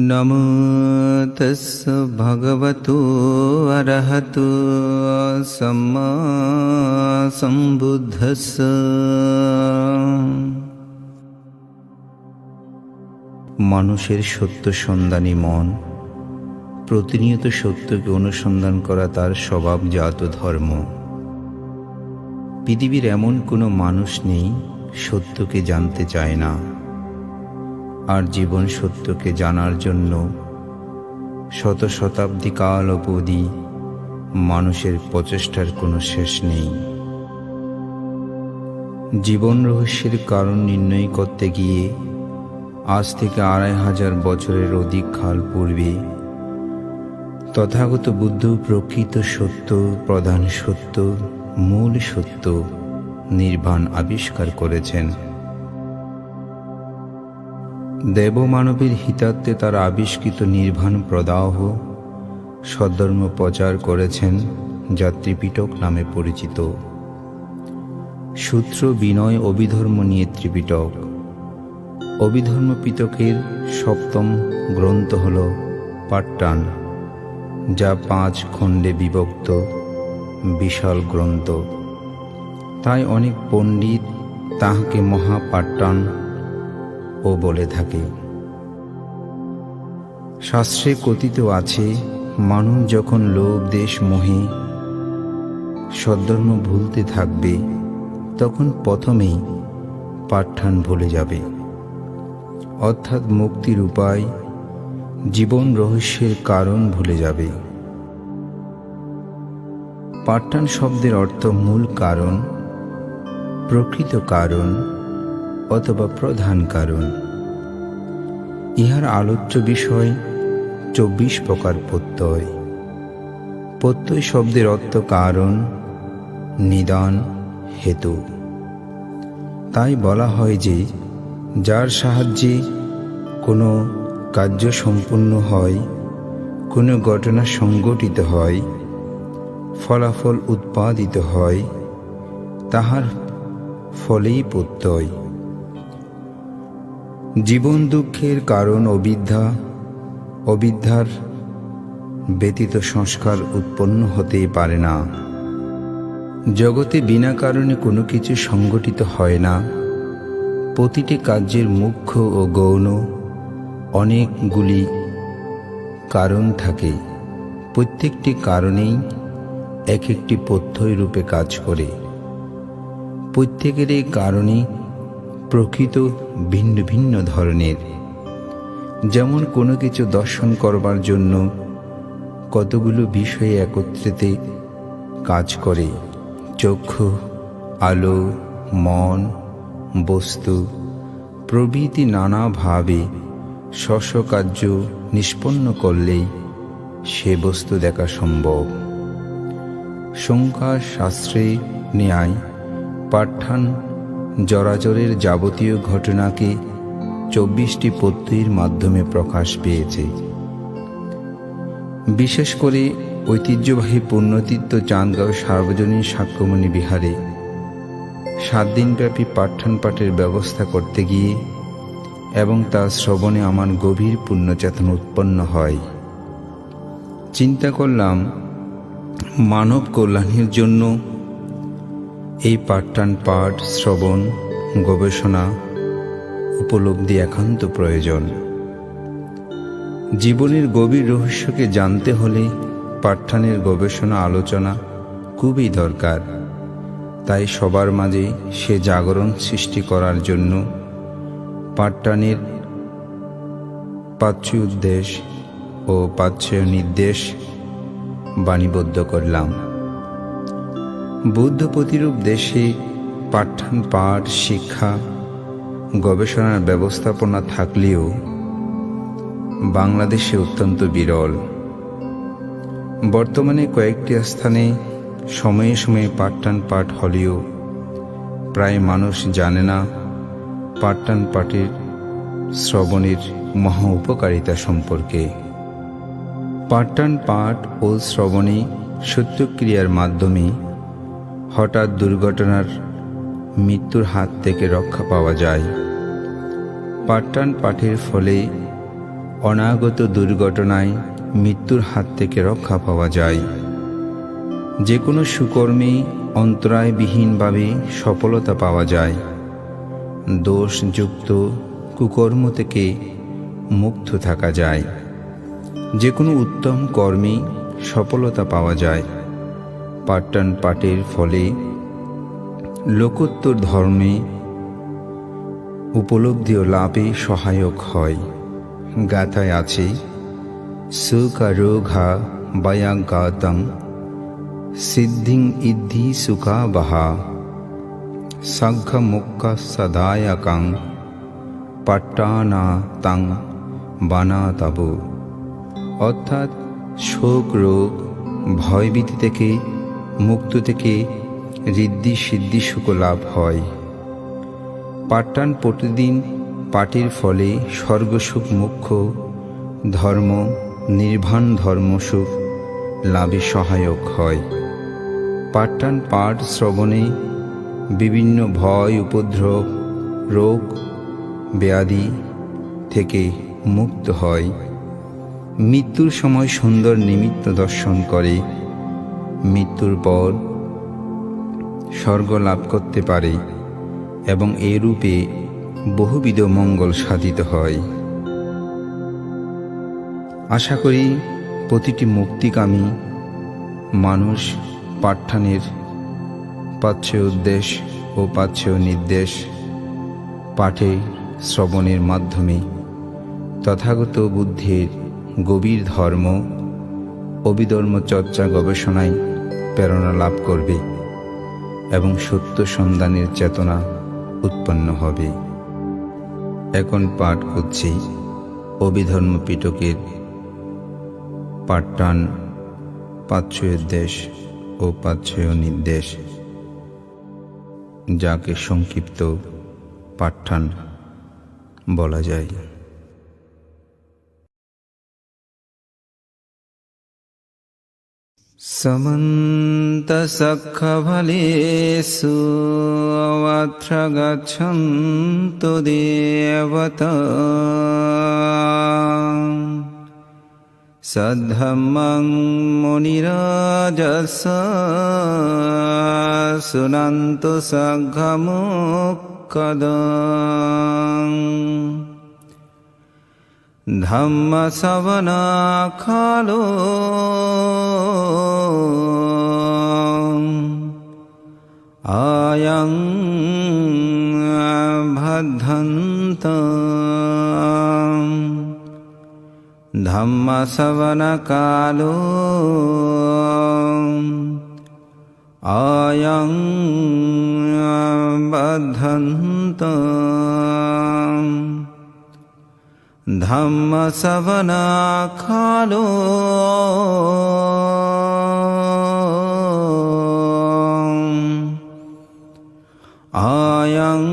नमो तस्स भगवतो अरहतो सम्मा सम्बुद्धस्स। মানুষের সত্য সন্ধানী মন প্রতিনিয়ত সত্যকে অনুসন্ধান করা তার স্বভাবজাত ধর্ম। পৃথিবীর এমন কোনো মানুষ নেই সত্যকে জানতে চায় না, আর জীবন সত্যকে জানার জন্য শত শতাব্দী কাল অবধি মানুষের প্রচেষ্টার কোনো শেষ নেই। জীবন রহস্যের কারণ নির্ণয় করতে গিয়ে আজ থেকে ২৫০০ বছরের অধিক কাল পূর্বে তথাগত বুদ্ধ প্রকৃত সত্য, প্রধান সত্য, মূল সত্য নির্বাণ আবিষ্কার করেছেন। দেবমানবের হিতার্থে তার আবিষ্কৃত নির্বাণ প্রদাহ সদ্ধর্ম প্রচার করেছেন, যা ত্রিপিটক নামে পরিচিত। সূত্র, বিনয়, অভিধর্ম নিয়ে ত্রিপিটক। অভিধর্ম পিটকের সপ্তম গ্রন্থ হল পাট্টান, যা ৫ খণ্ডে বিভক্ত বিশাল গ্রন্থ। তাই অনেক পণ্ডিত তাহাকে মহাপাট্টান ও বলে থাকে। শাস্ত্রে কথিত আছে, মানুষ যখন লোভ, দেশ, মোহে সদ্ধর্ম ভুলতে থাকবে তখন প্রথমেই পাট্টান ভুলে যাবে, অর্থাৎ মুক্তির উপায়, জীবন রহস্যের কারণ ভুলে যাবে। পাট্টান শব্দের অর্থ মূল কারণ, প্রকৃত কারণ অথবা প্রধান কারণ। ইহার আলোচ্য বিষয় ২৪ প্রকার প্রত্যয়। প্রত্যয় শব্দের অর্থ কারণ, নিদান, হেতু। তাই বলা হয় যে যার সাহায্যে কোনো কার্য সম্পূর্ণ হয়, কোনো ঘটনা সংঘটিত হয়, ফলাফল উৎপাদিত হয়, তাহার ফলেই প্রত্যয়। জীবন দুঃখের কারণ অবিদ্যা, অবিদ্যার ব্যতীত সংস্কার উৎপন্ন হতে পারে না। জগতে বিনা কারণে কোনো কিছু সংঘটিত হয় না। প্রতিটি কার্যের মুখ্য ও গৌণ অনেকগুলি কারণ থাকে। প্রত্যেকটি কারণেই এক একটি প্রত্যয় রূপে কাজ করে। প্রত্যেকের এই কারণই প্রকৃত ভিন্ন ভিন্ন ধরনের। যেমন কোনো কিছু দর্শন করবার জন্য কতগুলো বিষয় একত্রিত কাজ করে। চক্ষু, আলো, মন, বস্তু প্রভৃতি নানাভাবে স্ব কার্য নিষ্পন্ন করলেই সে বস্তু দেখা সম্ভব। সংখ্যা শাস্ত্রে ন্যায় পাট্টান জরাজরের যাবতীয় ঘটনাকে ২৪টি প্রত্যয়ের মাধ্যমে প্রকাশ পেয়েছে। বিশেষ করে ঐতিহ্যবাহী পুণ্যতীর্থ চাঁদগাঁও সার্বজনীন সাক্ষ্যমণি বিহারে ৭ দিনব্যাপী পাট্টান পাঠের ব্যবস্থা করতে গিয়ে এবং তার শ্রবণে আমার গভীর পুণ্যচেতনা উৎপন্ন হয়। চিন্তা করলাম, মানব কল্যাণের জন্য এই পাট্টান পাঠ, শ্রবণ, গবেষণা, উপলব্ধি একান্ত প্রয়োজন। জীবনের গভীর রহস্যকে জানতে হলে পাট্টানের গবেষণা, আলোচনা খুবই দরকার। তাই সবার মাঝে সে জাগরণ সৃষ্টি করার জন্য পাট্টানের পাচ্য উদ্দেশ ও পাচ্য নির্দেশ বাণীবদ্ধ করলাম। বুদ্ধ প্রতিরূপ দেশে পাট্টান পাঠ, শিক্ষা, গবেষণার ব্যবস্থাপনা থাকলেও বাংলাদেশে অত্যন্ত বিরল। বর্তমানে কয়েকটি স্থানে সময়ে সময়ে পাট্টান পাঠ হলেও প্রায় মানুষ জানে না পাট্টান পাঠের শ্রবণের মহা উপকারিতা সম্পর্কে। পাট্টান পাঠ ও শ্রবণে সত্যক্রিয়ার মাধ্যমে হঠাৎ দুর্ঘটনার মৃত্যুর হাত থেকে রক্ষা পাওয়া যায়। পাট্টান পাঠের ফলে অনাগত দুর্ঘটনায় মৃত্যুর হাত থেকে রক্ষা পাওয়া যায়। যে কোনো সুকর্মে অন্তরায়বিহীনভাবে সফলতা পাওয়া যায়। দোষযুক্ত কুকর্ম থেকে মুক্ত থাকা যায়। যে কোনো উত্তম কর্মে সফলতা পাওয়া যায়। পাঠদান পাঠের ফলে লোকোত্তর ধর্মে উপলব্ধি ও লাভে সহায়ক হয়। গাথায় আছে, সুকারোঘা বায়াগাতং সিদ্ধিং ইদ্ধি সুখাবহা সাঘ্য মুক্কা সদায়াকাং পাট্টানা তাং বানাতাবু। অর্থাৎ শোক রোগ ভয়ভীতি থেকে মুক্ত থেকে ঋদ্ধি সিদ্ধি সুখ লাভ হয়। পাঠদান প্রতিদিন পাঠের ফলে স্বর্গসুখ মুখ্য ধর্ম নির্বাণ ধর্মসুখ লাভে সহায়ক হয়। পাঠদান পাঠ শ্রবণে বিভিন্ন ভয় উপদ্রব রোগ ব্যাধি থেকে মুক্ত হয়। মৃত্যুর সময় সুন্দর নিমিত্ত দর্শন করে মৃত্যুর পর স্বর্গ লাভ করতে পারে এবং এরূপে বহুবিধ মঙ্গল সাধিত হয়। আশা করি প্রতিটি মুক্তিকামী মানুষ পাঠদানের পাচ্ছেয় উদ্দেশ ও পাচ্ছেয় নির্দেশ পাঠে শ্রবণের মাধ্যমে তথাগত বুদ্ধের গভীর ধর্ম অভিধর্ম চর্চা গবেষণায় প্রেরণা লাভ করবে এবং সত্য সন্ধানের চেতনা উৎপন্ন হবে। এখন পাঠ করছি অভিধর্ম পিটকের পাঠদান পাচ্ছেয় দেশ ও পাচ্ছেয় নির্দেশ, যাকে সংক্ষিপ্ত পাঠদান বলা যায়। समन्तसखफलेषु अवत्र गच्छन्तु देवता सद्धम्मं मुनिराजस शृण्वन्तु सघमुक्कदम् धम्मश्रवणकालो अयं भद्दन्तं धम्मश्रवणकालो अयं भद्दन्तं धम्मश्रवणकालो अयं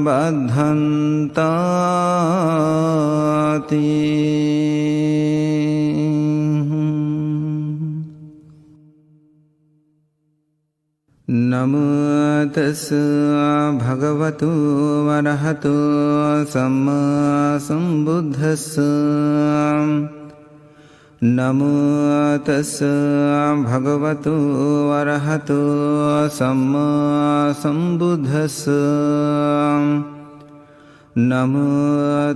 बद्धन्ताति। नमो तस्सै भगवतो अरहतो सम्मा सम्बुद्धस्सै। नमो तस्सै भगवतो अरहतो सम्मा सम्बुद्धस्सै। नमो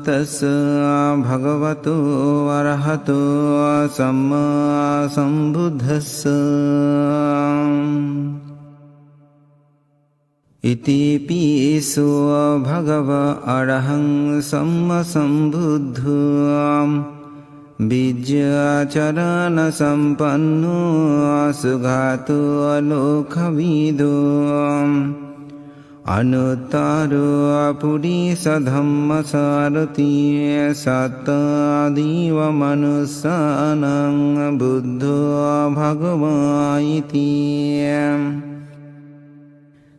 तस्सै भगवतो अरहतो सम्मा सम्बुद्धस्सै। इति पिसो भगव अरहं सम्मा सम्बुद्धो विद्याचरण संपन्नो सुघातो लोकविदो अनुत्तरो पुरुष धम्मसारथि सत्तादिव मनुष्याणां बुद्धो भगवान् इति।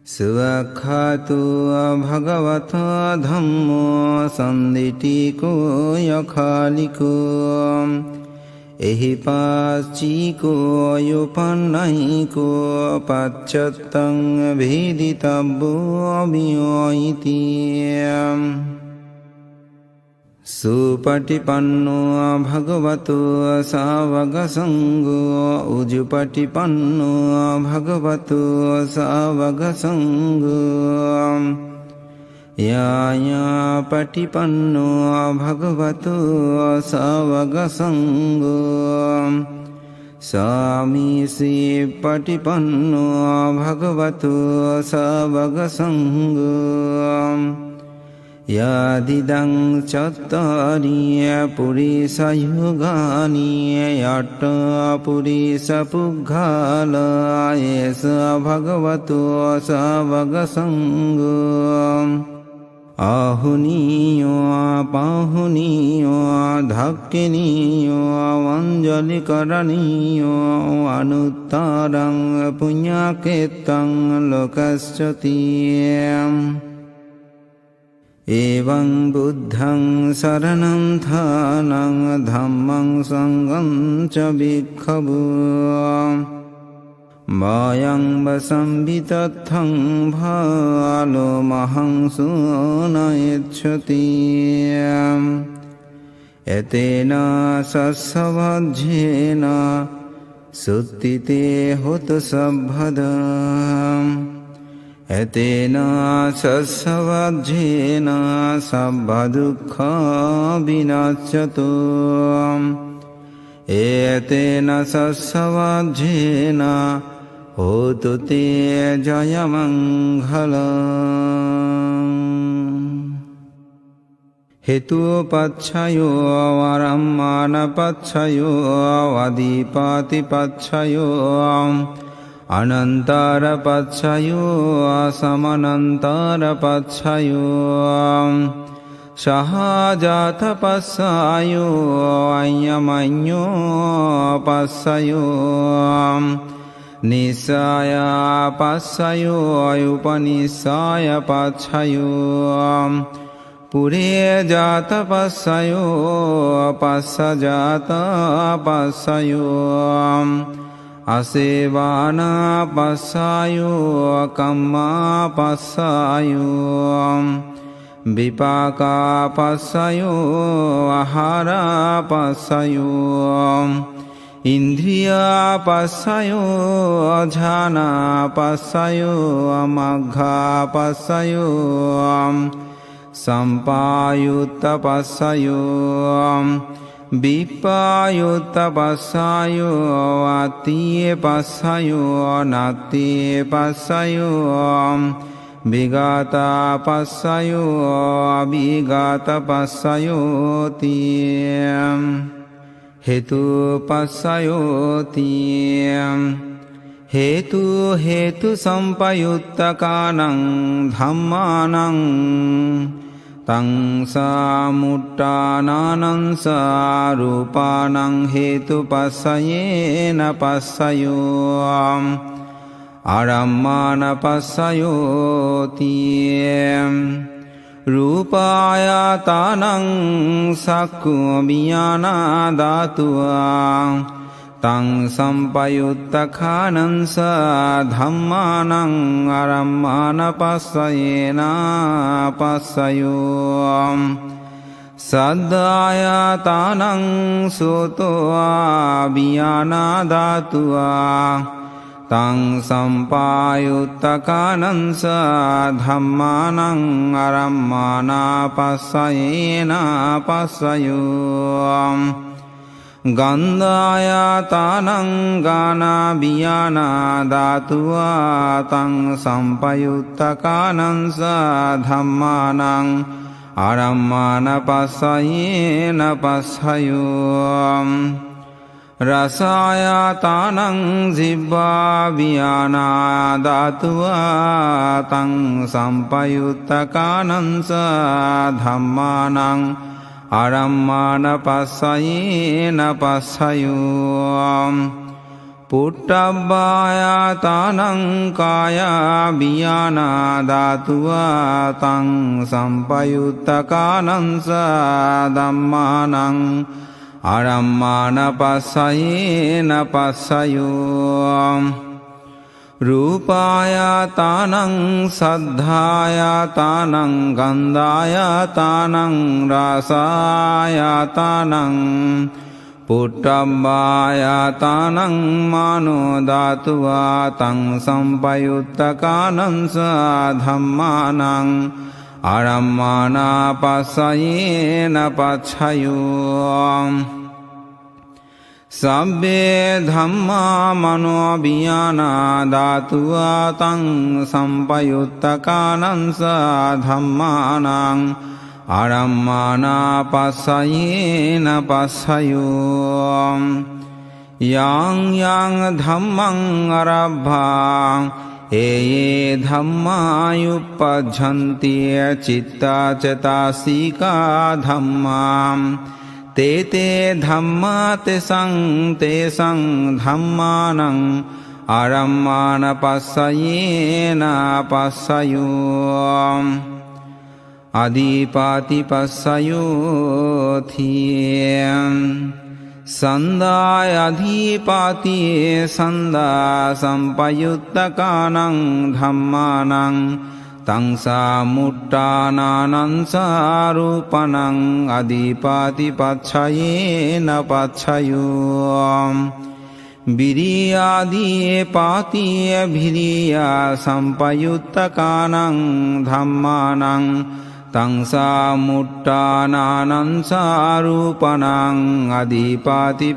सुव्याख्यातो भगवता धम्मो सन्दिटिको यखालिको एहि पाचिको योपन्नहिको पाच्यत्तं भेदितव्यो इति। සුපටිපන්නෝ භගවතෝ සාවක සංඝෝ උජුපටිපන්නෝ භගවතෝ සාවක සංඝෝ යායා පටිපන්නෝ භගවතෝ සාවක සංඝෝ සාමීසි පටිපන්නෝ භගවතෝ සාවක සංඝෝ යදිදං චත්තාරිය පුරිස යුගානිය යට පුරිස පුග්ගාලා යස භගවතෝ සාවක සංඝෝ ආහුනීයෝ පාහුනීයෝ ධක්ඛිනීයෝ වංජලි කරණීයෝ අනුත්තරං පුඤ්ඤකෙත්තං ලෝකස්සතියං එවං බුද්ධං සරණං ථානං ධම්මං සංඝං ච භික්ඛවෝ මායං වසම්බිතත්තං භාලෝ මහං සුනයච්ඡති එතේන සස්සවජ්ජේන සුත්තිතේ හොතු සබ්බදං එතේන සස්සවජ්ජේන සබ්බදුක්ඛා විනාශයතු එතේන සස්සවජ්ජේන හෝතු තේ ජය මංගලං හේතුපච්ඡයෝ වරම්මානපච්ඡයෝ වදීපාතිපච්ඡයෝ අනන්තරපච්ඡයෝ සමනන්තරපච්ඡයෝ සහජාතපස්සයෝ අඤ්ඤමඤ්ඤෝ පස්සයෝ නිසායපස්සයෝ උපනිසායපච්ඡයෝ පුරේජාතපස්සයෝ පස්සජාතපස්සයෝ අසේවානාපස්සයෝ කම්මාපස්සයෝ විපාකාපස්සයෝ ආහාරපස්සයෝ ඉන්ද්‍රියාපස්සයෝ ඥානාපස්සයෝ මග්ගාපස්සයෝ සම්පායුත්තපස්සයෝ විපායුත්තපස්සයෝ අත්තියේ පස්සයෝ නත්තියේ පස්සයෝ විගතපස්සයෝ අවිගතපස්සයෝ තියම් හේතුපස්සයෝ තියම් හේතු සම්පයුත්තකානං ධම්මානං තං සාමුට්ඨානානං සාරූපානං හේතුපස්සයේන පස්සයෝ ආරම්මානපස්සයෝ තියම් රූපායතනං සක්ඛු විඥානා ධාතුවා තං සම්පයුත්තඛානං ධම්මානං ආරම්මානපස්සයේන පස්සයෝ සද්ධායතනං සෝතෝ විඥානා ධාතුවා තං සම්පායුත්තකානං ධම්මානං ආරම්මානාපස්සයේන පස්සයෝ ගන්ධායතනං ගානාභියානා ධාතුවා තං සම්පයුත්තකානං ධම්මානං ආරම්මානපස්සයේන පස්සයෝ රසායතනං ජිව්වා විඥානා ධාතුවා තං සම්පයුත්තකානං ධම්මානං ආරම්මානපස්සයේන පස්සයෝ පුට්ඨබ්බායතනං කායා විඥානා ධාතුවා තං සම්පයුත්තකානං ධම්මානං ආරම්මානපස්සයේන පස්සයෝ रूपायतानं सद्धायतानं गन्धायतानं रसायतानं पुट्टब्बायतानं मनोधातुवातं संपयुक्तकानं धम्मानं आरम्मणापस्सयेन पच्छयो सब्बे धम्मा मनोभियाना धातुवातं संपयुक्तकानं धम्मानं आरम्मणापस्सयेन पच्छयो yang yang dhammang arabha ये धम्मा युपज्जन्ति चित्ता चेतासिका धम्मा ते ते धम्मा तेषां धम्मानं आरम्मणपस्सयेन पश्ययो अधिपतिपश्ययोथि सन्दायधिपति सन्दा संपयुक्तकानं धम्मानं तं समुट्टानानं सारूपणं अधिपतिपच्छयेन पच्छयो विरियाधिपति भिरिया संपयुक्तकानं धम्मानं तं समुट्टानानं सारूपणं अधिपतिपच्छयेन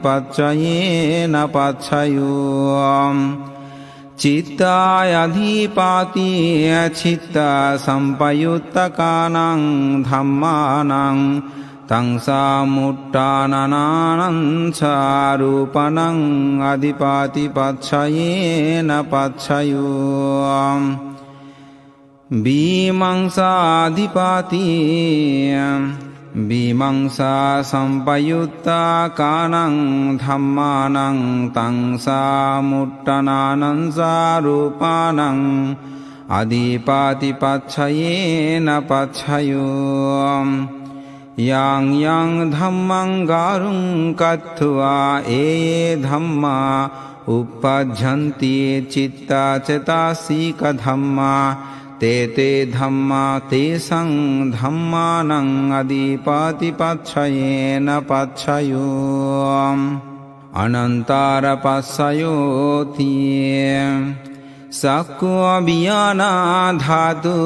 पच्छयो चित्तायधिपति चित्ता संपयुक्तकानं धम्मानं तं समुट्टानानं सारूपणं अधिपतिपच्छयेन पच्छयो विमंसाधिपति विमंसा संपयुक्तकानं धम्मानं तं समुट्टानानं सारूपणं अधिपतिपच्छयेन पच्छयो yang yang dhammang garung katthva ये धम्मा उपज्जन्ति चित्ता चेतासिका धम्मा ते ते धम्मा तेषां धम्मानं अधिपतिपच्छयेन पच्छयो अनन्तारपश्ययोति सक्कुअभियाना धातु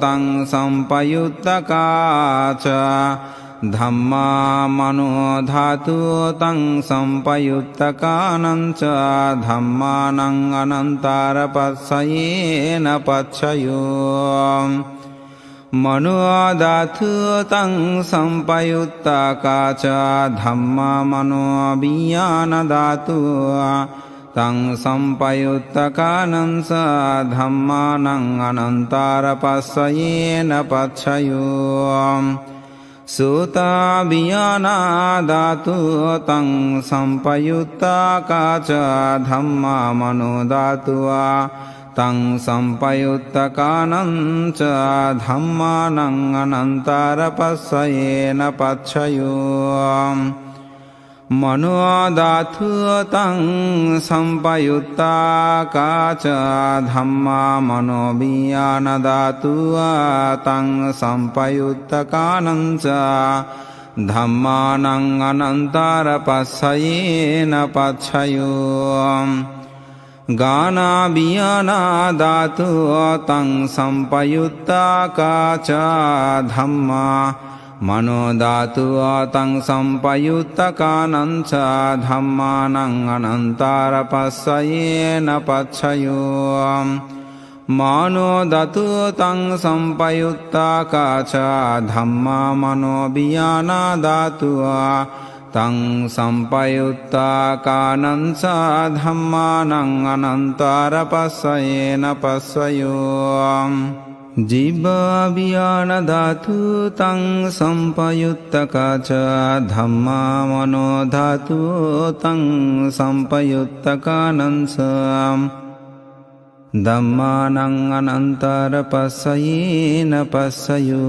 तं संपयुक्तका च धम्मा मनो धातु तं संपयुक्तकानं च धम्मानं अनन्तारपश्येन पच्छयो मनो धातु तं संपयुक्तका च धम्मा मनो अभियान धातु तं संपयुक्तकानं स धम्मानं अनन्तारपश्येन पच्छयो सोताभियाना धातु तं संपयुक्तका च धम्मा मनो धातु तं संपयुक्तकानं च धम्मानं अनन्तारपश्येन पच्छयो मनो धातु तं संपयुक्तका च धम्मा मनोभियान धातु तं संपयुक्तकानं च धम्मानं अनन्तारपश्येन पच्छयो गानाभियाना धातु तं संपयुक्तका च धम्मा मनो धातु तं संपयुक्तकानं च धम्मानं अनन्तारपश्येन पच्छयो मनो धातु तं संपयुक्तका च धम्मा मनोभियान धातु तं संपयुक्तकानं च धम्मानं अनन्तारपश्येन पश्ययो जीवाभियान धातु तं संपयुक्तका च धम्मा मनो धातु तं संपयुक्तकानं च धम्मानं अनन्तारपश्येन पश्ययो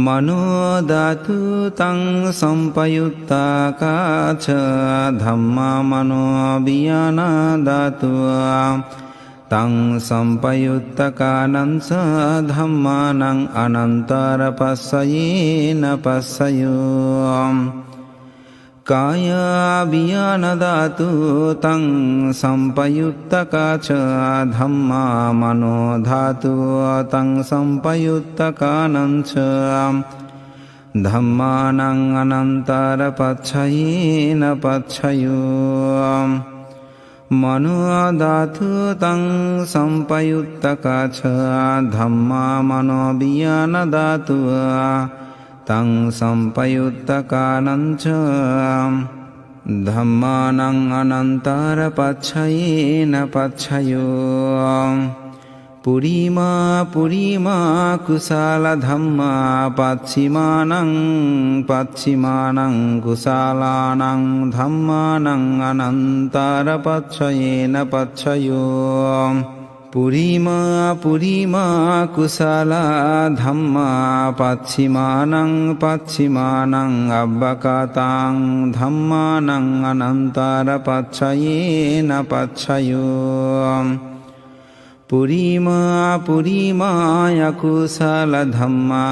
मनो धातु तं संपयुक्ताकाच धम्मा मनो वियाना धातु तं संपयुक्तकानं स धम्मानं अनन्तरपश्येन पश्ययो काय वियान धातु तं संपयुक्तकाच धम्मा मनो धातु तं संपयुक्तकानं च धम्मानं अनन्तरपश्येन पश्ययो मनो धातु तं संपयुक्तकाच धम्मा मनो वियान धातु तं संपयुक्तकानं च धम्मानं अनन्तरपश्येन पश्ययो पुरीमा पुरीमा कुशलधम्मा पश्चिमानं पश्चिमानं कुशलानां धम्मानं अनन्तरपश्येन पश्ययो पुरीमा पुरीमा कुशला धम्मा पश्चिमानं पश्चिमानं अव्वगतां धम्मानं अनन्तरपश्येन पश्ययो पुरीमा पुरीमा अकुशलधम्मा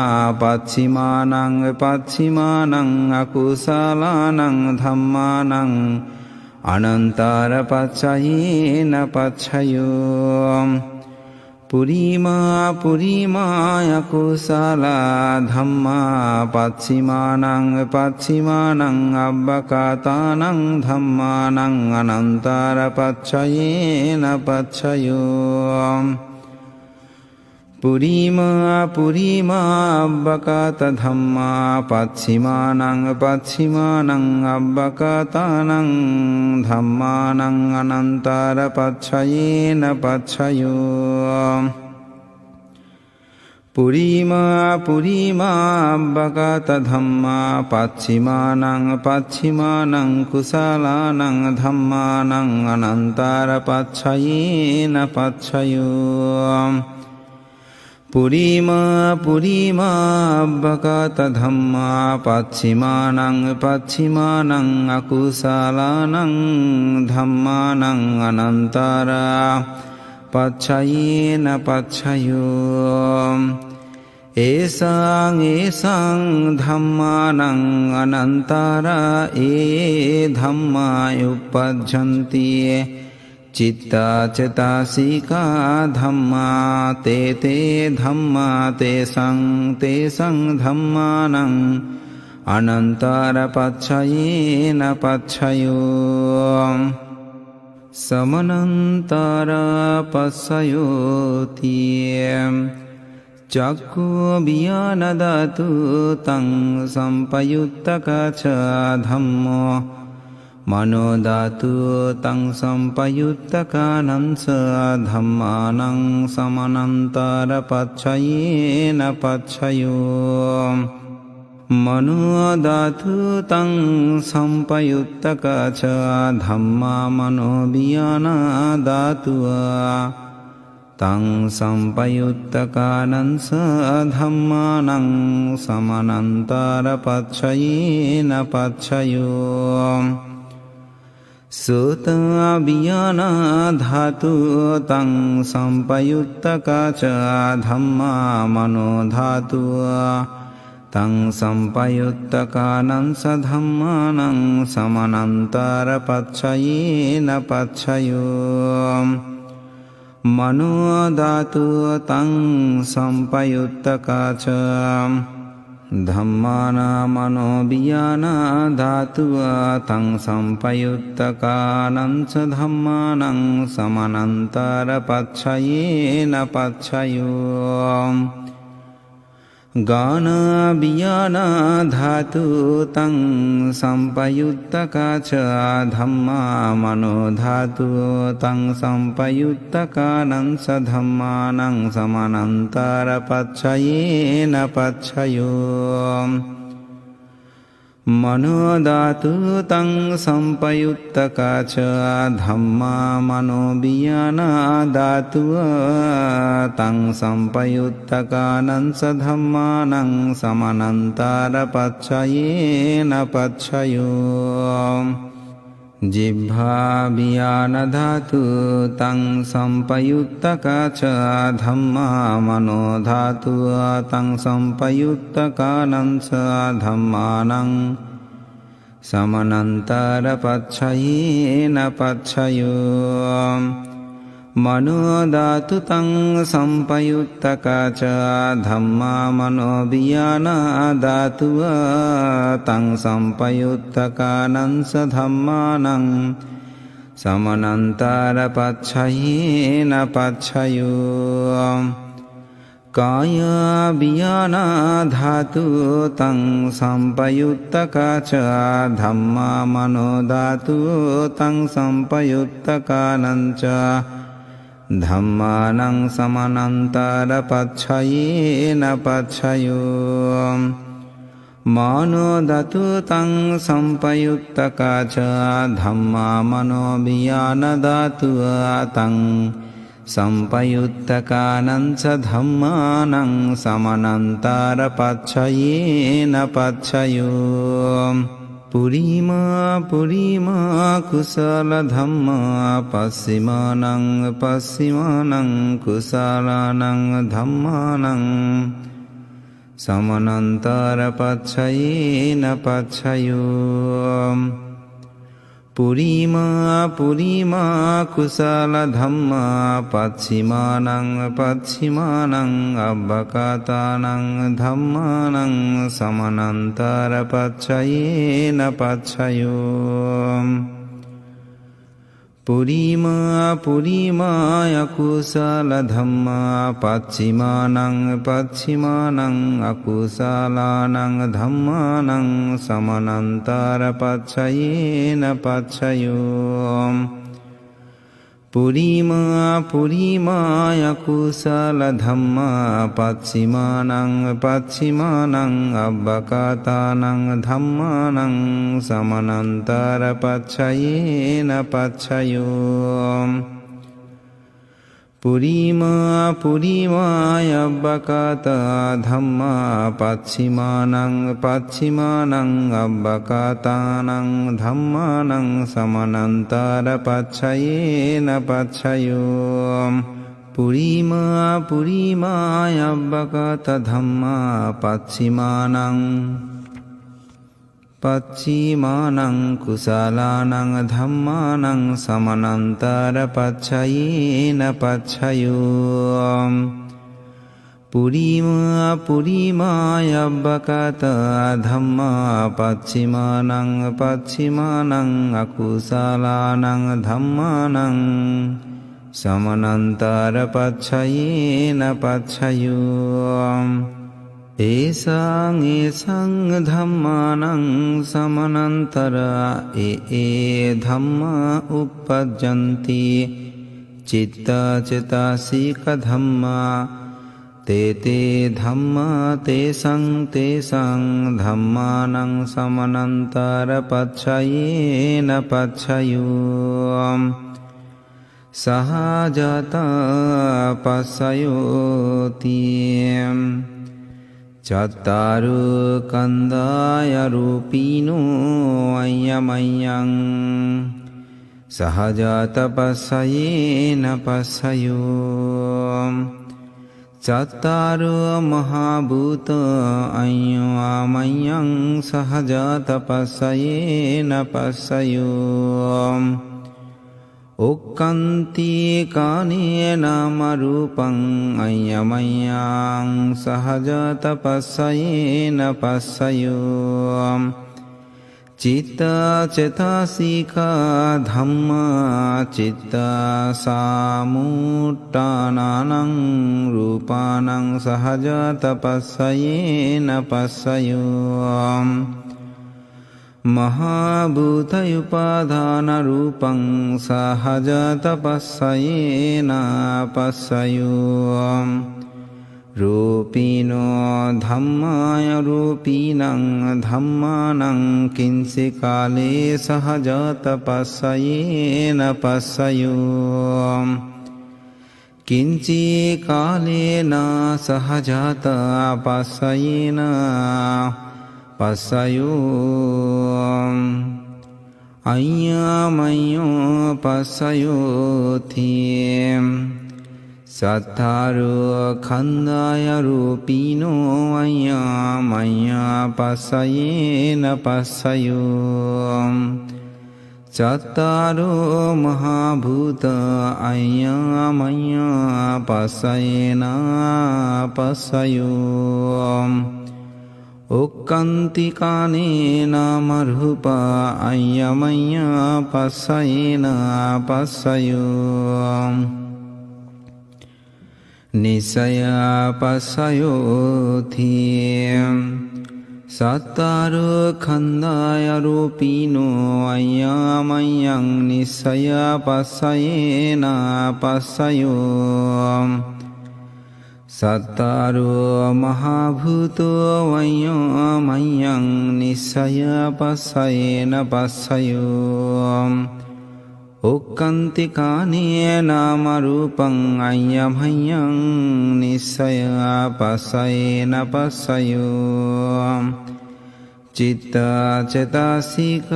पश्चिमानं पश्चिमानं अकुशलानां धम्मानं अनन्तरपश्येन पश्ययो पुरीमा पुरीमा अकुशला धम्मा पश्चिमानं पश्चिमानं अव्वगतानां धम्मानं अनन्तरपश्येन पश्ययो पुरीमा पुरीमा अव्वगतधम्मा पश्चिमानं पश्चिमानं अव्वगतानां धम्मानं अनन्तरपश्येन पश्ययो पुरीमा पुरीमा अव्वगतधम्मा पश्चिमानं पश्चिमानं कुशलानां धम्मानं अनन्तरपश्येन पश्ययो पुरीमा पुरीमा अव्वगतधम्मा पश्चिमानं पश्चिमानं अकुशलानां धम्मानं अनन्तरपश्येन पश्ययो एषां एषां धम्मानं अनन्तर ये धम्मा उपपद्यन्ते चित्ता चेतसिका धम्मा ते ते धम्मा तेषां तेषां धम्मानं अनन्तरपश्येन पश्ययो समनन्तरपश्ययोति चक्षु वियान धातु तं संपयुक्तकाच धम्मो मनो धातु तं संपयुक्तकानं स धम्मानं समनन्तरपश्येन पश्ययो मनो धातु तं संपयुक्तकाच धम्मा मनो वियान धातु तं संपयुक्तकानं स धम्मानं समनन्तरपश्येन पश्ययो सुत वियान धातु तं संपयुक्तकाच धम्मा मनो धातु तं संपयुक्तकानं स धम्मानं समनन्तरपश्येन पश्ययो मनो धातु तं संपयुक्तकाच धम्माना मनो वियान धातु तं संपयुक्तकानं च धम्मानं समनन्तरपश्येन पश्ययो गान वियान धातु तं संपयुक्तकाच धम्मा मनो धातु तं संपयुक्तकानं स धम्मानं समनन्तरपश्येन पश्ययो Mano dhatu tang sampayuttaka ca dhamma mano biyana dhatu tang sampayuttaka nansa dhamma nang samanantara pacchayena pacchayo Jibha biyana dhatu tang sampayuttaka ca dhamma mano dhatu tang sampayuttaka nansa dhamma nang samanantara pacchayena pacchayo Mano dhatu tang sampayuttaka ca dhamma mano biyana dhatu tang sampayuttaka nansa dhamma nang samanantara pacchayena pacchayo Kaya biyana dhatu tang sampayuttaka ca dhamma mano dhatu tang sampayuttaka nanca dhamma nang samanantara pacchayena pacchayo Mano dhatu tang sampayuttaka ca dhamma mano biyana dhatu tang sampayuttaka nansa dhamma nang samanantara pacchayena pacchayo Purima purima kusala dhamma passimanang passimanang kusalanang dhammanang samanantara pacchayena pacchayo Purima purima kusala dhamma passimanang passimanang abbakatanang dhammanang samanantara pacchayena pacchayo Purima purima akusala dhamma passimanang passimanang akusalanang dhammanang samanantara pacchayena pacchayo Purima purima akusala dhamma passimanang passimanang abbakatanang dhammanang samanantara pacchayena pacchayo Purima purima abbakata dhamma passimanang passimanang abbakatanang dhammanang samanantara pacchayena pacchayo Purima purima abbakata dhamma passimanang passimanang kusalanang dhammanang samanantara pacchayena pacchayo Purima purima abbakata dhamma passimanang passimanang akusalanang dhammanang samanantara pacchayena pacchayo Esang esang dhammanang samanantara dhamma uppajjanti citta cetasika dhamma te dhamma tesang tesang dhammanang samanantara pacchayena pacchayo sahajata passayoti Cattaru kandaya rupino ayyamayang sahajata passayena passayo Cattaru mahabhuta ayyamayang sahajata passayena passayo Ukkanti kanena marupang ayyamayang sahajata passayena passayo Citta cetasika dhamma citta samuttananang rupanang sahajata passayena passayo Mahabhutayupadhana rupang sahajata passayena passayo रूपिणो धम्माय रूपिणं धम्मानं किंसि काले सहजात पश्येन पश्ययो किंचि कालेन सहजात पश्येन पश्ययो अय्यमयो पश्योति सत्तारो खंदाय रूपिणो अय्यमया पश्येन पश्ययो चत्तारो महाभूत अय्यमया पश्येन पश्ययो उक्कन्तिकानेन मरूप अय्यमया पश्येन पश्ययो निश्चया पश्योति सत्तारो खंदाय रूपिणो अय्यमयं निश्चया पश्येन पश्ययो सत्तारो महाभूतो अय्यमयं निश्चया पश्येन पश्ययो उक्कन्तिकानेन रूपं अय्यमयं निश्चया पश्येन पश्ययो चित्तचेतसिक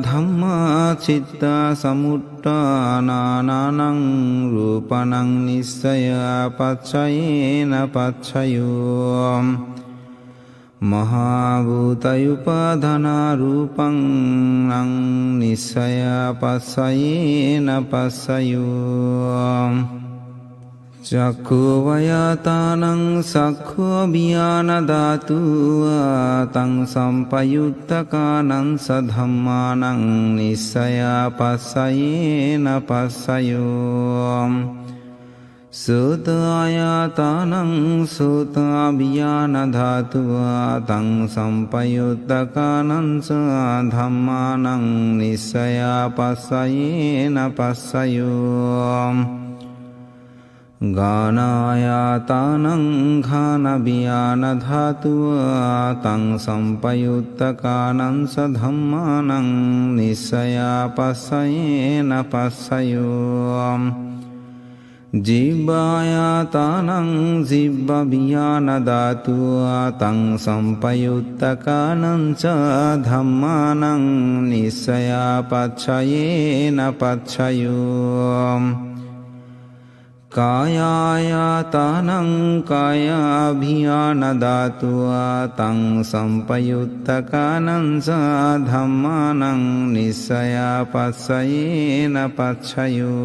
धम्मा चित्तसमुत्थानानां रूपाणां निश्चया पश्येन पश्ययो महाभूतयुपादानरूपं निश्चया पश्येन पश्ययो चक्षुवयतानं चक्षुविज्ञानधातु तं सम्पयुक्तकानं सधम्मानं निश्चया पश्येन पश्ययो श्रुतायतानं श्रुतविज्ञानधातु तं सम्पयुक्तकानं धम्मानं निश्चया पश्येन पश्ययो गानायतानं घ्राणविज्ञानधातु तं सम्पयुक्तकानं धम्मानं निश्चया पश्येन पश्ययो जिह्वायतानं जिह्वाविज्ञानधातु तं सम्पयुक्तकानं धम्मानं निश्चया पश्येन पश्ययो कायायतानं कायाभिज्ञानधातु तं सम्पयुक्तकानं धम्मानं निश्चया पश्येन पश्ययो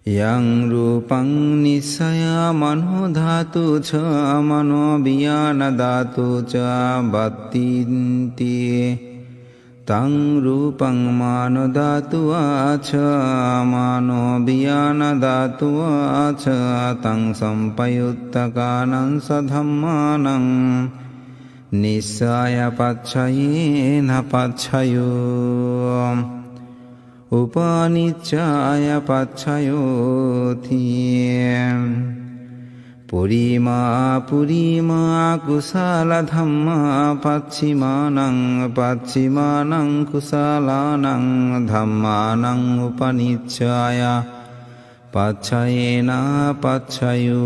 यं रूपं निश्चया मनोधातु च मनोविज्ञानधातु च वर्तिन्ते तं रूपं मनोधातु च मनोविज्ञानधातु च तं सम्पयुक्तकानं धम्मानं निश्चया पश्येन पश्ययो उपनिश्चय पश्योति पुरीमा पुरीमा कुशलधम्मा पश्चिमानं पश्चिमानं कुशलानां धम्मानां उपनिश्चय पश्येन पश्ययो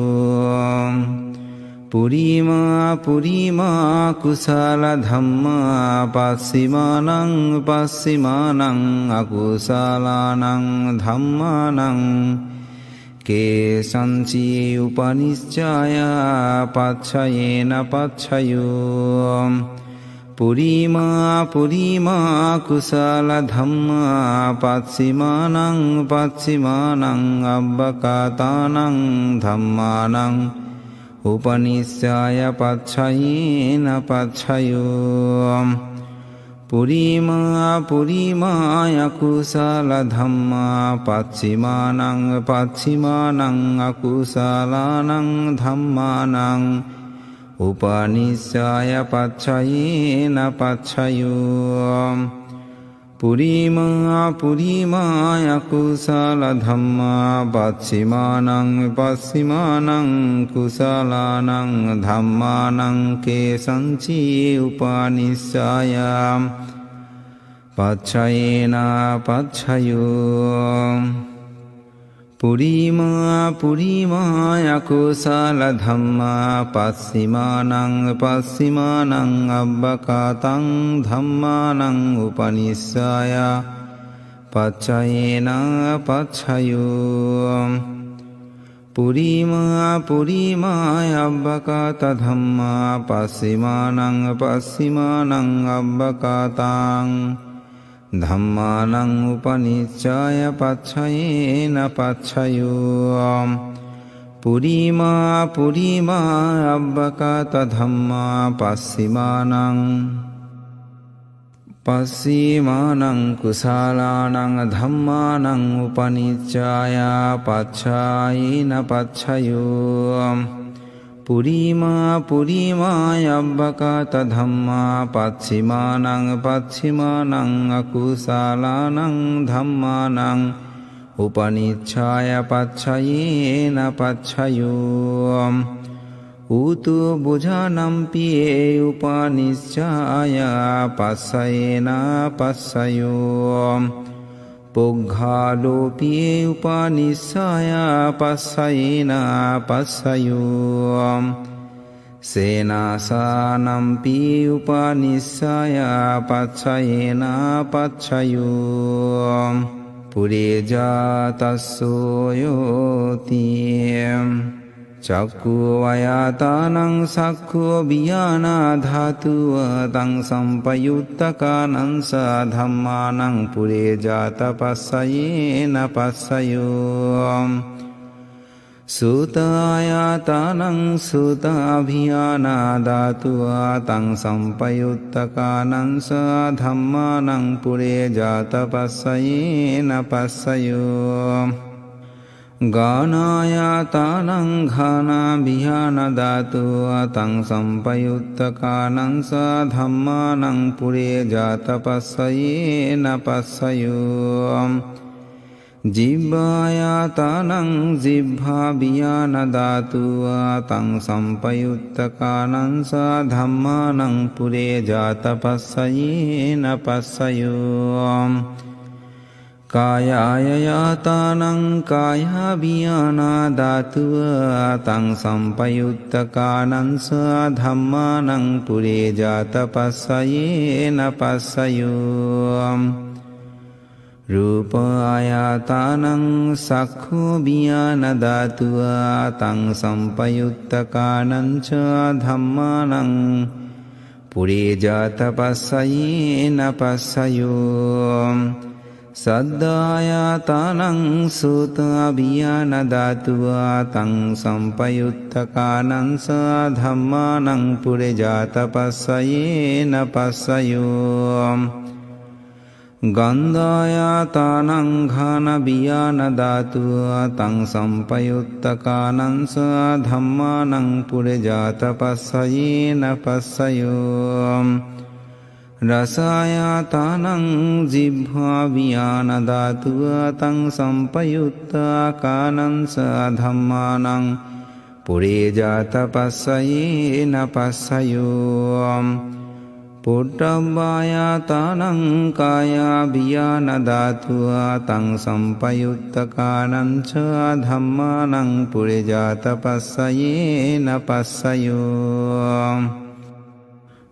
पुरीमा पुरीमा कुशलधम्मा पश्चिमानं पश्चिमानं अकुशलानां धम्मानां केषाञ्चि उपनिश्चय पश्येन पश्ययो पुरीमा पुरीमा कुशलधम्मा पश्चिमानं पश्चिमानं अव्यक्तानां धम्मानां उपनिश्चय पश्येन पश्ययो पुरीमा पुरीमा अकुशलधम्मा पश्चिमानं पश्चिमानं अकुशलानां धम्मानां उपनिश्चय पश्येन पश्ययो පුරිමා පුරිමාය කුසල ධම්මා පච්චිමානං විපස්සිමානං කුසලානං ධම්මානං කේසංචි උපානිස්සාය පච්චයේනා පච්චයෝ පුරිමා පුරිමාය කුසල ධම්මා පස්සිමානං පස්සිමානං අබ්බකාතං ධම්මානං උපනිස්සාය පච්චයේනා පච්චයෝ පුරිමා පුරිමාය අබ්බකාත ධම්මා පස්සිමානං පස්සිමානං අබ්බකාතං ධම්මානං උපනිච්ඡාය පච්චයේන පච්චයෝ පුරිමා පුරිමා අබ්බකාත ධම්මා පස්සිමානං පස්සිමානං කුසලානං ධම්මානං උපනිච්ඡාය පච්චයේන පච්චයෝ පුරිමා පුරිමාය අබ්බකාත ධම්මා පච්චිමානං පච්චිමානං අකුසලානං ධම්මානං උපනිච්ඡාය පච්චයේන පච්චයෝ ඌතු බුජානම්පියේ උපනිච්ඡාය පස්සයේන පස්සයෝ පුග්ඝාලෝපියේ උපනිස්සාය පස්සයේන පස්සයෝ සේනාසනම්පි උපනිස්සාය පච්චයේන පච්චයෝ පුරේජාතස්සෝ යෝති චක්ඛු වයාතානං සක්ඛෝ වියානා ධාතුව තං සම්පයුත්තකානං සා ධම්මානං පුරේජාත පස්සයේන පස්සයෝ සූතායාතානං සූතාභියානා ධාතුව තං සම්පයුත්තකානං සා ධම්මානං පුරේජාත පස්සයේන පස්සයෝ ගානායාතානං ඝානාභියාන ධාතුව තං සම්පයුත්තකානං සා ධම්මානං පුරේජාත පස්සයේන පස්සයෝ ජිබ්බායාතානං ජිබ්භාභියාන ධාතුව තං සම්පයුත්තකානං සා ධම්මානං පුරේජාත පස්සයේන පස්සයෝ කායායයාතානං කායාභියානා ධාතුව තං සම්පයුත්තකානං සා ධම්මානං පුරේජාත පස්සයේන පස්සයෝ රූපායාතානං සක්ඛුභියාන ධාතුව තං සම්පයුත්තකානං සා ධම්මානං පුරේජාත පස්සයේන පස්සයෝ සද්ධායාතානං සෝතාභියාන ධාතුව තං සම්පයුත්තකානං සා ධම්මානං පුරේජාත පස්සයේන පස්සයෝ ගන්ධායාතානං ඝානාභියාන ධාතුව තං සම්පයුත්තකානං සා ධම්මානං පුරේජාත පස්සයේන පස්සයෝ රසායාතානං ජිහ්වාභියාන ධාතුව තං සම්පයුත්තකානං සා ධම්මානං පුරේජාත පස්සයේන පස්සයෝ පොට්ටබ්බායාතානං කායාභියාන ධාතුව තං සම්පයුත්තකානං සා ධම්මානං පුරේජාත පස්සයේන පස්සයෝ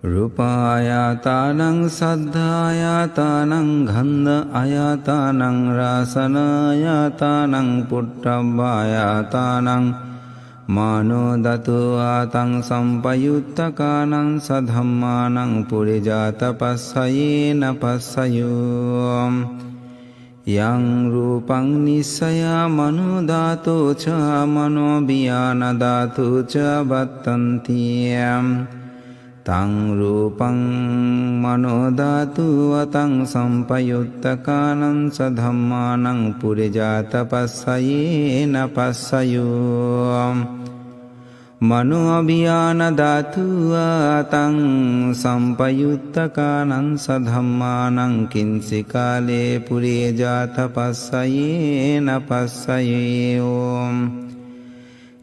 රූපායාතානං සද්ධායාතානං ගන්ධ ආයාතානං රසනායාතානං පොට්ටබ්බායාතානං මානෝ දතුවා තං සම්පයුත්තකානං සධම්මානං පුරේජාත පස්සයේන පස්සයෝ යං රූපං නිස්සයා මනෝ ධාතෝ ච මනෝ වියාන ධාතෝ ච වත්තන්ති තං රූපං මනෝ ධාතුව තං සම්පයුත්තකානං සධම්මානං පුරේජාත පස්සයේන පස්සයෝ mano abhiyana dhatuva tang sampayuttakanan sadhammanang kinsikale pure jata passayena passaye om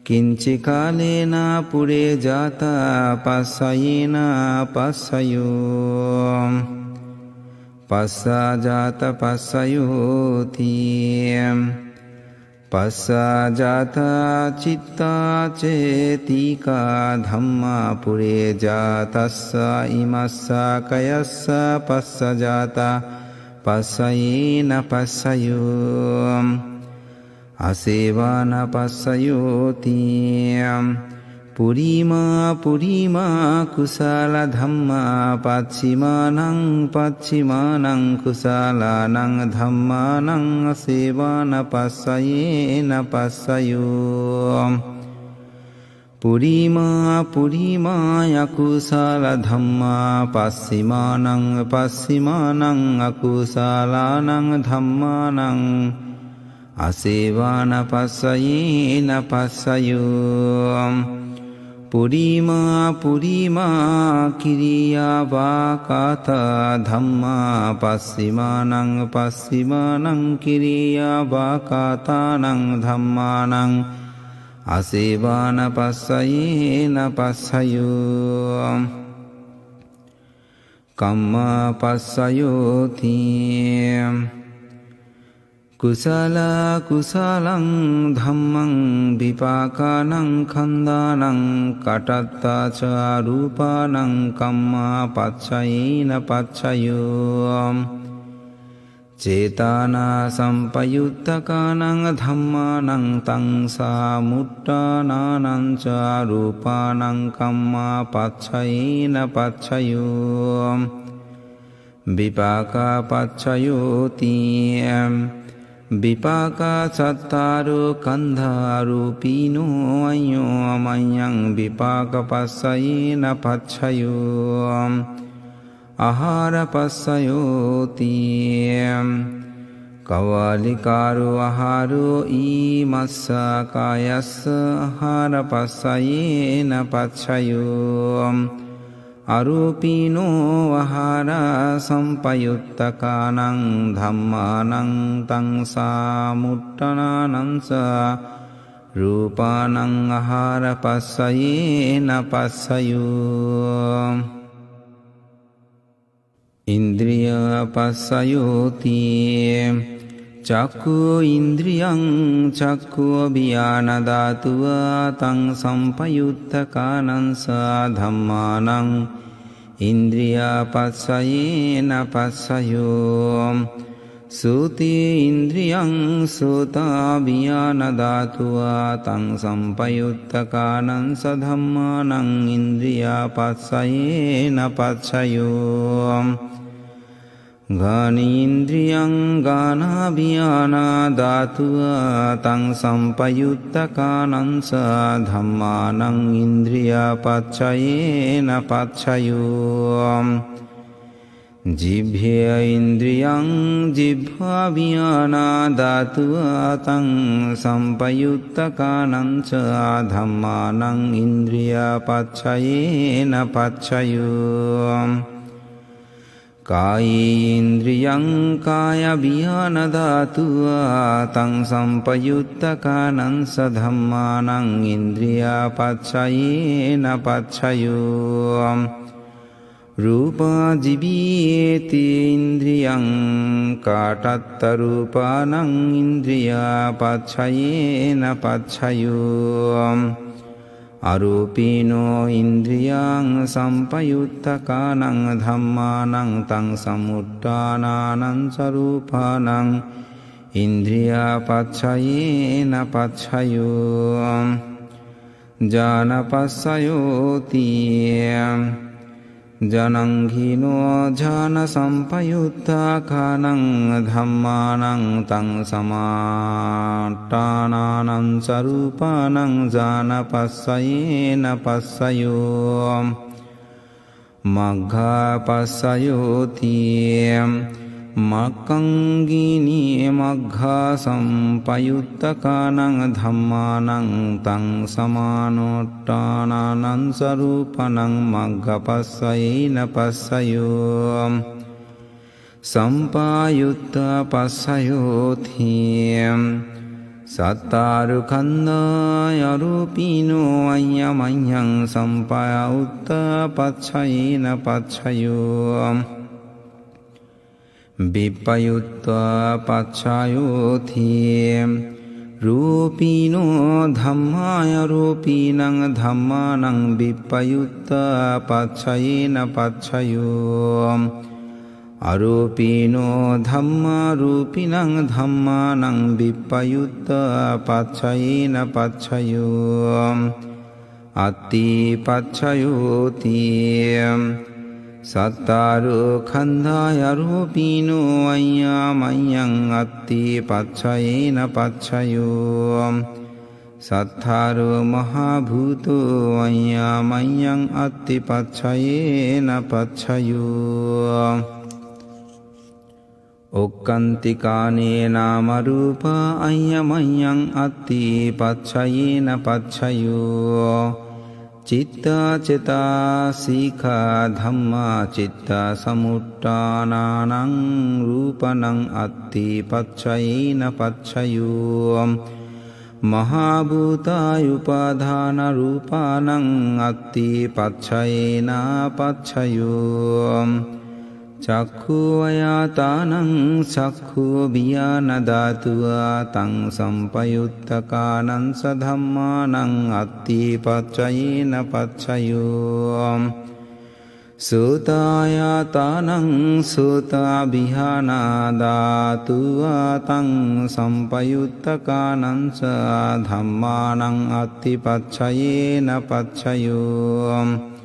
kinchikalena pure jata passayena passayo passajata passayoti passajata citta cetika dhamma pure jatassa imassa kayassa passajata passayena passayo asevana passayoti purima purima kusala dhamma pachimanang pachimanang kusalanang dhammanang asevana passayena passayo purima purima akusala dhamma pachimanang pachimanang akusalanang dhammanang asevana passayena passayo purima purima kiriya vakata dhamma passimanang passimanang kiriya vakatanang dhammanang asevana passayena passayo kamma passayoti kusala kusalang dhammang vipakanang khandanang katatta ca rupanang kamma paccayena paccayo cetana sampayuttakanang dhammanang tang samuttananang ca rupanang kamma paccayena paccayo vipaka paccayoti vipaka cattaro kandharupino ayo amayang vipaka passayena paccayo ahara passayoti kawalikaro aharo imassa kayassa ahara passayena paccayo arupino ahara sampayuttakanang dhammanang tang samuttananang sa rupanang ahara passayena passayo indriya passayoti Cakku indriyang cakku abhiyana dhatuva tang sampayuttakanang sa dhammanang indriya passayena passayo suti indriyang sota abhiyana dhatuva tang sampayuttakanang sa dhammanang indriya passayena passayo Gani indriyang ganabhiyana dhatuva tang sampayuttakanang sa dhammanang indriya paccayena paccayo jibhya indriyang jibhabhiyana dhatuva tang sampayuttakanang sa dhammanang indriya paccayena paccayo Kayi indriyang kaya bhiyana dhatuva tang sampayuttakanang sa dhammanang indriya paccayena paccayo rupa jibiyeti indriyang katatta rupanang indriya paccayena paccayo arupino indriyang sampayuttakanang dhammanang tang samuttananang sarupanang indriya paccayena paccayo jana passayoti jananghino jana sampayuttakanang dhammanang tang samattananang sarupanang jana passayena passayo magga passayoti මක්කංගීනි මග්ඝා සම්පයුත්තකානං ධම්මානං තං සමානෝට්ටානං සරූපනං මග්ගපස්සයේන පස්සයෝ සම්පායුත්තා පස්සයෝති සත්තාරුකන්දාය රූපීනෝ අඤ්ඤමඤ්ඤං සම්පායුත්තා පස්සයේන පස්සයෝ විප්පයුත්වා පච්ඡායෝති රූපීනෝ ධම්මාය රූපීනං ධම්මානං විප්පයුත්තා පච්ඡයේන පච්ඡයෝ අරූපීනෝ ධම්මා රූපිනං ධම්මානං විප්පයුත්තා පච්ඡයේන පච්ඡයෝ අත්ති පච්ඡයෝති සත්තාරු කන්ධාය රූපීනෝ අඤ්ඤමඤ්ඤං අත්ති පච්ඡයේන පච්ඡයෝ සත්තාරු මහා භූතෝ අඤ්ඤමඤ්ඤං අත්ති පච්ඡයේන පච්ඡයෝ ඔක්කන්තිකානේ නාම රූපා අඤ්ඤමඤ්ඤං අත්ති පච්ඡයේන පච්ඡයෝ චිත්තා චිතා සීඛා ධම්මා චිත්තා සමුට්ඨානානං රූපනං අත්ති පච්ඡයේන පච්ඡයෝ මහා භූතායුපාදාන රූපානං අත්ති පච්ඡයේන පච්ඡයෝ චක්ඛු ආයතානං චක්ඛු විඥාන ධාතුවා තං සම්පයුත්තකානං සධම්මානං අත්ති පච්ඡයේන පච්ඡයෝ සෝතායතානං සෝතා විඥාන ධාතුවා තං සම්පයුත්තකානං සධම්මානං අත්ති පච්ඡයේන පච්ඡයෝ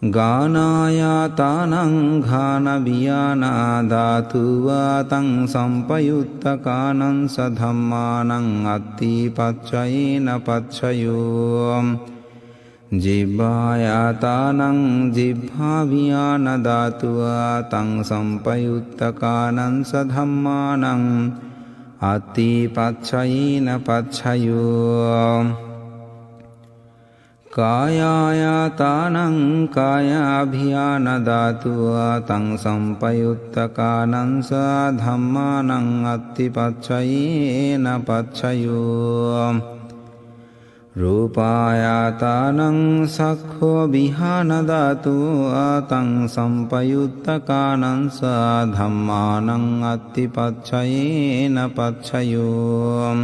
ගානායතානං ඝාන විඥාන ධාතුවා තං සම්පයුත්තකානං සධම්මානං අත්ති පච්ඡයේන පච්ඡයෝ ජිබ්බායතානං ජිබ්භා විඥාන ධාතුවා තං සම්පයුත්තකානං සධම්මානං අත්ති පච්ඡයේන පච්ඡයෝ කායායතානං කායාභිඥාන ධාතුවා තං සම්පයුත්තකානං සධම්මානං අත්ති පච්ඡයේන පච්ඡයෝ රූපායතානං සක්ඛෝ විඥාන ධාතුවා තං සම්පයුත්තකානං සධම්මානං අත්ති පච්ඡයේන පච්ඡයෝ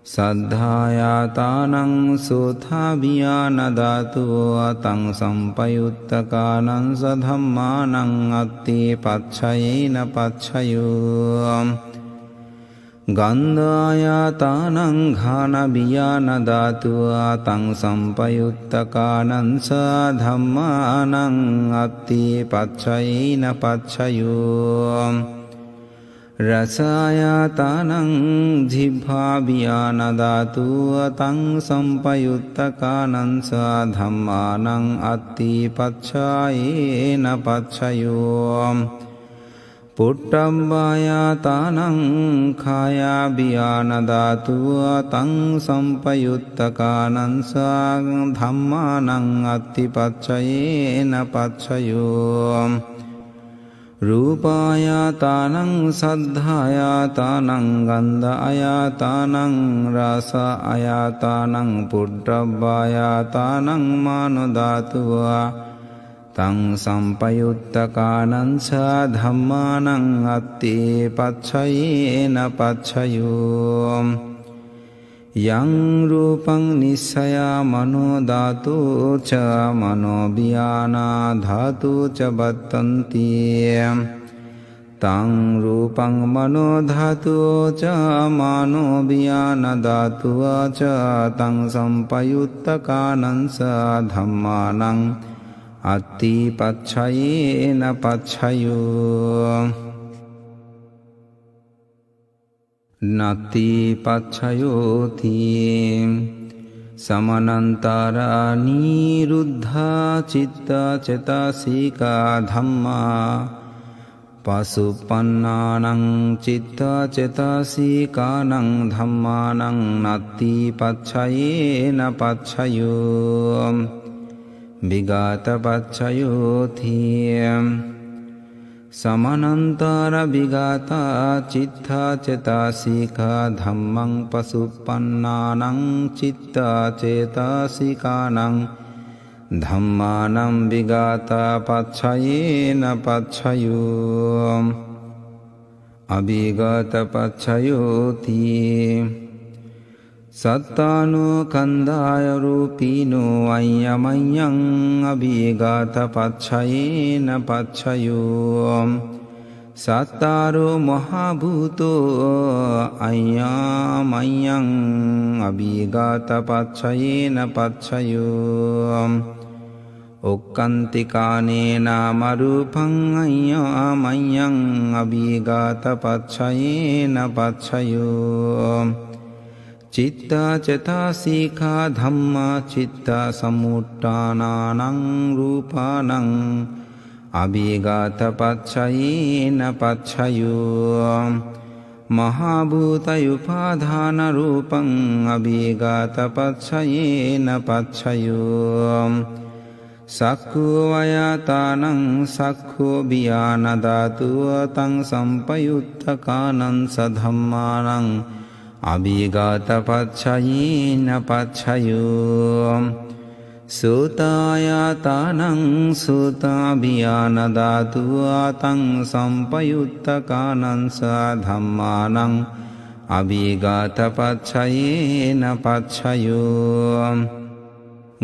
සද්ධායතානං සෝතා විඥාන ධාතුවා තං සම්පයුත්තකානං සධම්මානං අත්ති පච්ඡයේන පච්ඡයෝ ගන්ධායතානං ඝාන විඥාන ධාතුවා තං සම්පයුත්තකානං සධම්මානං අත්ති පච්ඡයේන පච්ඡයෝ රසායතානං ජිහ්වා විඥාන ධාතුවා තං සම්පයුත්තකානං සධම්මානං අත්ති පච්ඡයේන පච්ඡයෝ පුට්ඨම්බායතානං කාය විඥාන ධාතුවා තං සම්පයුත්තකානං සධම්මානං අත්ති පච්ඡයේන පච්ඡයෝ රූපායතානං සද්ධායතානං ගන්ධායතානං රසායතානං පුට්ඨම්බායතානං මානෝ ධාතුවා තං සම්පයුත්තකානං සධම්මානං අත්ති පච්ඡයේන පච්ඡයෝ යං රූපං නිස්සයා මනෝ ධාතෝ ච මනෝ විඥානා ධාතෝ ච බත්තන්ති තං රූපං මනෝ ධාතෝ ච මනෝ විඥාන ධාතෝ ච තං සම්පයුත්තකානං සධම්මානං අත්ති පච්ඡයේන පච්ඡයෝ නත්ති පච්ඡයෝති සමනන්තරා නිරුද්ධා චිත්ත චේතසිකා ධම්මා පසුප්පන්නානං චිත්තා චේතසිකානං ධම්මානං නත්ති පච්චයේන පච්චයෝ විගත පච්චයෝති සමනන්තර විගතා චිත්තා චේතසිකා ධම්මං පසුප්පන්නානං චිත්තා චේතසිකානං ධම්මානං විගතා පච්චයේන පච්චයෝ අවිගත පච්චයෝති සත්තානෝ කන්දාය රූපීනෝ අය්‍යමඤ්ඤං අවිගත පච්චයේන පච්චයෝ සත්තාරෝ මහා භූතෝ අය්‍යමඤ්ඤං අවිගත පච්චයේන පච්චයෝ ඔක්කන්තිකානේ නාම රූපං අය්‍යමඤ්ඤං අවිගත පච්චයේන පච්චයෝ චිත්තා චේතසිකා ධම්මා චිත්තා සමුට්ඨානානං රූපානං අවිගත පච්චයේන පච්චයෝ මහා භූතයුපාදාන රූපං අවිගත පච්චයේන පච්චයෝ සක්ඛෝ වයතානං සක්ඛෝ බියාන ධාතුව තං සම්පයුත්තකානං සධම්මානං අවිගත පච්චයේන පච්චයෝ සෝතායතානං සෝතා බියාන ධාතුව තං සම්පයුත්තකානං සධම්මානං අවිගත පච්චයේන පච්චයෝ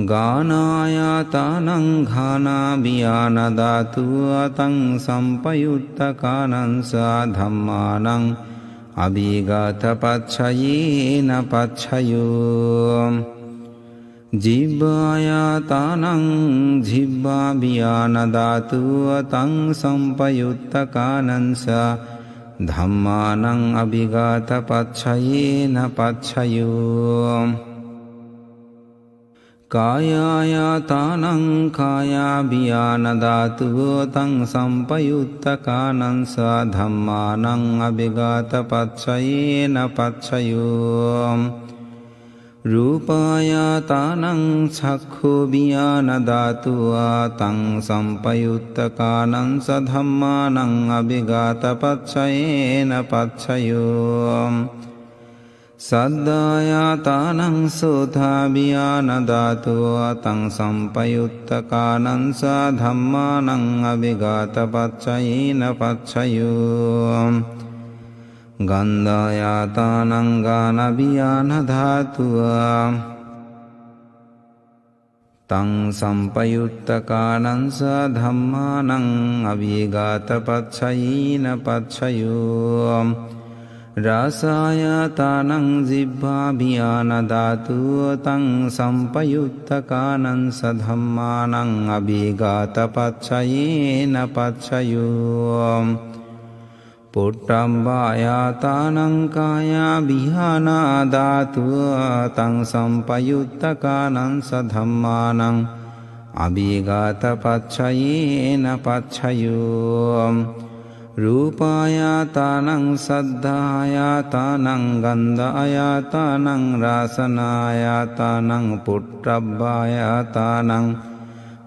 ගානායතනං ඝානා බියාන ධාතුව තං සම්පයුත්තකානං සධම්මානං අවිගත පච්චයේන පච්චයෝ ජීවායතනං ජිව්වා බියාන ධාතුව තං සම්පයුත්තකානං සධම්මානං අවිගත පච්චයේන පච්චයෝ කායායතනං කායා බියාන ධාතුව තං සම්පයුත්තකානං සධම්මානං අවිගත පච්චයේන පච්චයෝ රූපායතනං චක්ඛු බියාන ධාතුව තං සම්පයුත්තකානං සධම්මානං අවිගත පච්චයේන පච්චයෝ සද්ධායතනං සෝතා බියාන ධාතුව තං සම්පයුත්තකානං සධම්මානං අවිගත පච්චයේන පච්චයෝ ගන්ධායතනං ගාන බියාන ධාතුව තං සම්පයුත්තකානං සධම්මානං අවිගත පච්චයේන පච්චයෝ රසායතනං ජිව්වා බියාන ධාතුව තං සම්පයුත්තකානං සධම්මානං අවිගත පච්චයේන පච්චයෝ පොට්ටම්බායතනං කායා බියාන ධාතුව තං සම්පයුත්තකානං සධම්මානං අවිගත පච්චයේන පච්චයෝ රූපායතනං සද්ධායතනං ගන්ධායතනං රසනායතනං පොට්ටබ්බායතනං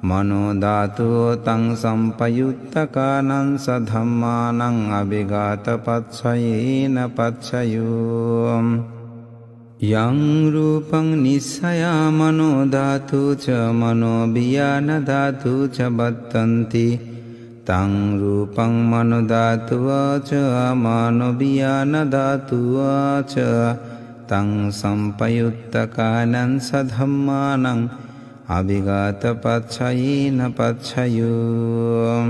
මනෝ ධාතුව තං සම්පයුත්තකානං සධම්මානං අවිගත පච්චයේන පච්චයෝ යං රූපං නිස්සයා මනෝ ධාතු ච මනෝ බියාන ධාතු ච බත්තන්ති තං රූපං මනෝ ධාතුව ච මනෝ බියාන ධාතුව ච තං සම්පයුත්තකානං සධම්මානං අවිගත පච්චයේන පච්චයෝ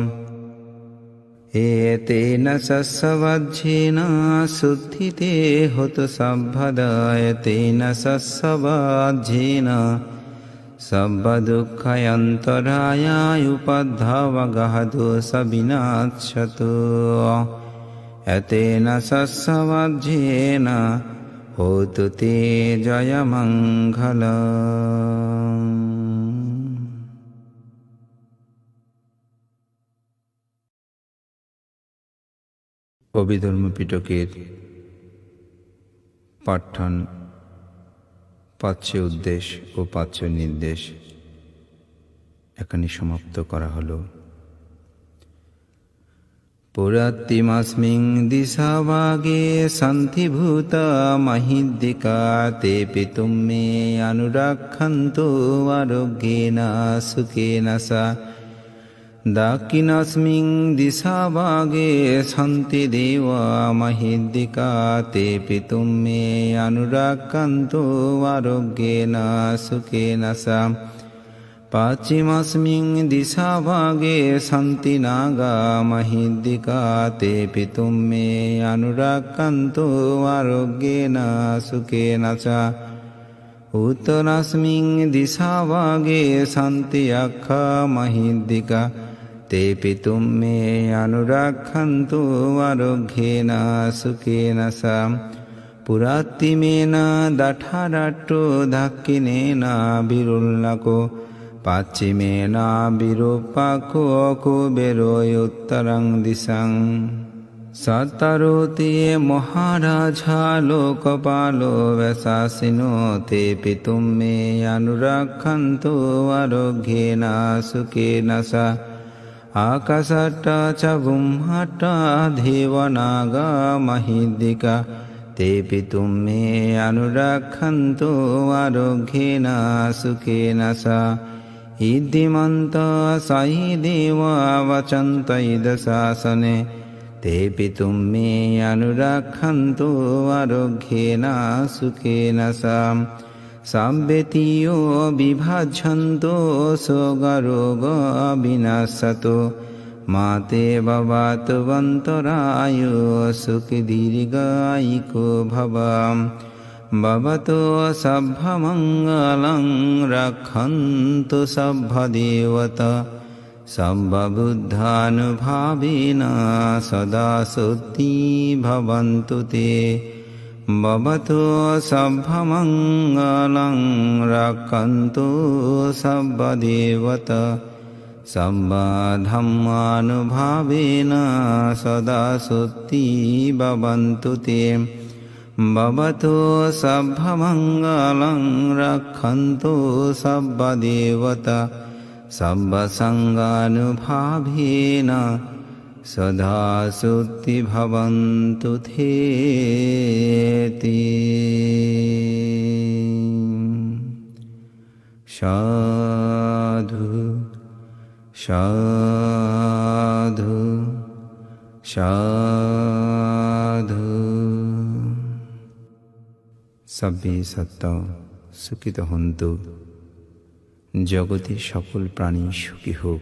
ඒතේන සස්සවජ්ජේන සුද්ධිතේ හොතු සම්භදායතේන සස්සවජ්ජේන සබ්බ දුක්ඛයන්තරාය උපද්ධාව ගහදෝස විනාච්ඡතු ඒතේන සස්සවජ්ජේන හෝතු තේ ජය මංගලං অভিধর্ম পিটকের পাঠ্যান পাচ্য উদ্দেশ ও পাচ্য নির্দেশ এখানে সমাপ্ত করা হলো। পুরাত্তিমাস্মিং দিশাভাগে শান্তিভূতা মহিদ্দিকা তে পিতুম মে অনুরক্ষন্তু আরোগ্যেন সুখেন সা। দাক্ষিণাস্মিং দিশাভাগে শান্তিদেবা মহিদ্দিকা তে পিতুম মে অনুরক্ষন্তু আরোগ্যেন সুখেন সা। পশ্চিমাস্মিং দিশাভাগে শান্তিনাগা মহিদ্দিকা তে পিতুম মে অনুরক্ষন্তু আরোগ্যেন সুখেন চ। উত্তরাস্মিং দিশাভাগে শান্ত্যক্ষা মহিদ্দিকা তে পিতুম মে অনুরক্ষন্তু আরোগ্যেন সুখেন চ। পুরাত্তিমেন দঠারট্টো দাক্ষিণেন বিরুল্লাকো পশ্চিমেন বিরূপাক্ষো কুবেরো উত্তরং দিশাং। সতরোতি মহারাজা লোকপালো বৈশাসিনো তে পিতুম মে অনুরক্ষন্তু আরোগ্যেন সুখেন সা। আকাশট্ট চ ব্রহ্মট্ট দেবনাগা মহিদ্দিকা তে পিতুম মে অনুরক্ষন্তু আরোগ্যেন সুখেন সা। ইদ্ধিমন্ত সাহি দেবা বচন্ত ইদ শাসনে তে পিতুম মে অনুরক্ষন্তু আরোগ্যেন সুখেন সা। সাম্বেতীয় বিভাজ্যন্তো শোকরোগ বিনাশতো মাতে ভবাতু অন্তরায়ু সুখদীর্ঘায়িকো ভব। ভবতো সর্বমঙ্গলং রক্ষন্তু সর্বদেবতা সর্ববুদ্ধানুভাবেন সদা শুদ্ধি ভবন্তু তে। ভবতো সর্বমঙ্গলং রক্ষন্তু সর্বদেবতা সর্বধর্মানুভাবেন সদা শুদ্ধি ভবন্তু তে। ভবতো সর্বমঙ্গলং রক্ষন্তু সর্বদেবতা সর্বসঙ্গানুভাবেন সদা শুদ্ধি ভবন্তু তে। সাধু সাধু সাধু। সব্বে সত্য সুখিত হন্তু। জগতের সকল প্রাণী সুখী হোক,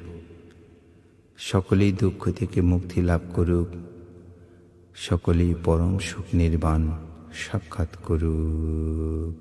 সকলেই দুঃখ থেকে মুক্তি লাভ করুক, সকলেই পরম সুখ নির্বাণ সাক্ষাৎ করুক।